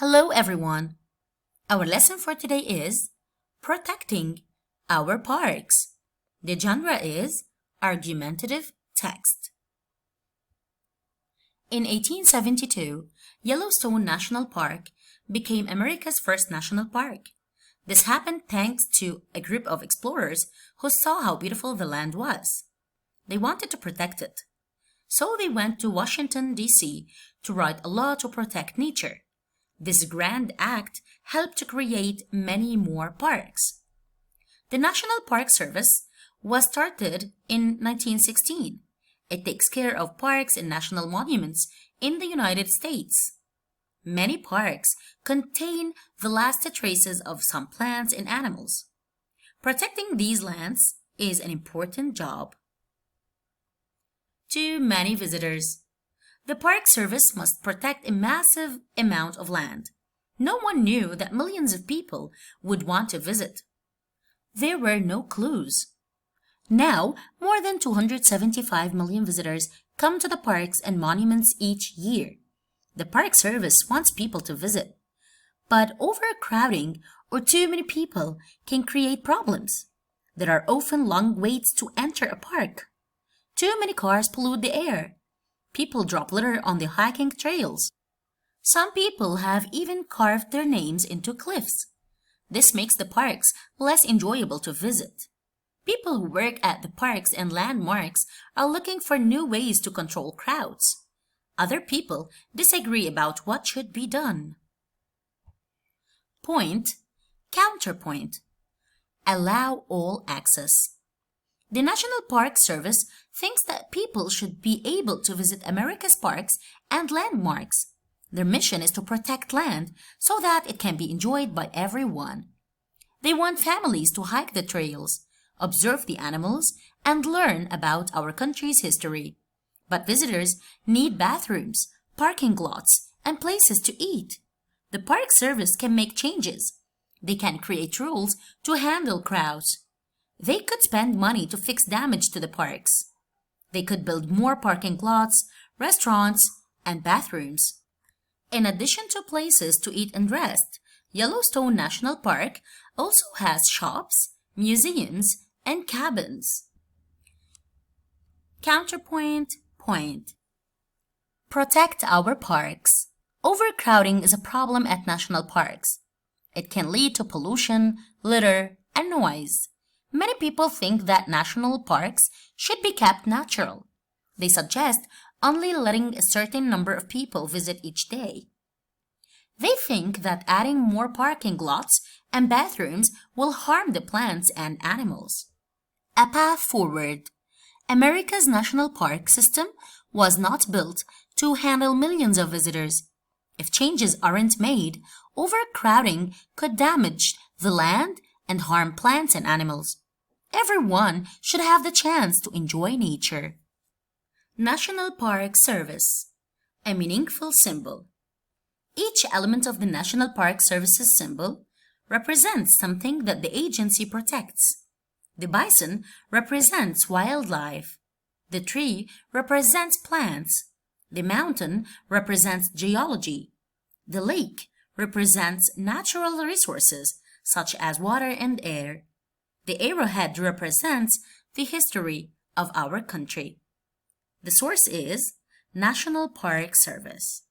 Hello, everyone. Our lesson for today is protecting our parks. The genre is argumentative text. In 1872, Yellowstone National Park became America's first national park. This happened thanks to a group of explorers who saw how beautiful the land was. They wanted to protect it. So they went to Washington, D.C. to write a law to protect nature. This grand act helped to create many more parks. The National Park Service was started in 1916. It takes care of parks and national monuments in the United States. Many parks contain the last traces of some plants and animals. Protecting these lands is an important job. Too many visitors. The Park Service must protect a massive amount of land. No one knew that millions of people would want to visit. There were no clues. Now, more than 275 million visitors come to the parks and monuments each year. The Park Service wants people to visit. But overcrowding or too many people can create problems. There are often long waits to enter a park. Too many cars pollute the air. People drop litter on the hiking trails. Some people have even carved their names into cliffs. This makes the parks less enjoyable to visit. People who work at the parks and landmarks are looking for new ways to control crowds. Other people disagree about what should be done. Point, counterpoint. Allow all access. The National Park Service thinks that people should be able to visit America's parks and landmarks. Their mission is to protect land so that it can be enjoyed by everyone. They want families to hike the trails, observe the animals, and learn about our country's history. But visitors need bathrooms, parking lots, and places to eat. The Park Service can make changes. They can create rules to handle crowds. They could spend money to fix damage to the parks. They could build more parking lots, restaurants, and bathrooms. In addition to places to eat and rest, Yellowstone National Park also has shops, museums, and cabins. Counterpoint, point. Protect our parks. Overcrowding is a problem at national parks. It can lead to pollution, litter, and noise. Many people think that national parks should be kept natural. They suggest only letting a certain number of people visit each day. They think that adding more parking lots and bathrooms will harm the plants and animals. A path forward. America's national park system was not built to handle millions of visitors. If changes aren't made, overcrowding could damage the land and harm plants and animals. Everyone should have the chance to enjoy nature. National Park Service. A meaningful symbol. Each element of the National Park Service's symbol represents something that the agency protects. The bison represents wildlife. The tree represents plants. The mountain represents geology. The lake represents natural resources such as water and air. The arrowhead represents the history of our country. The source is National Park Service.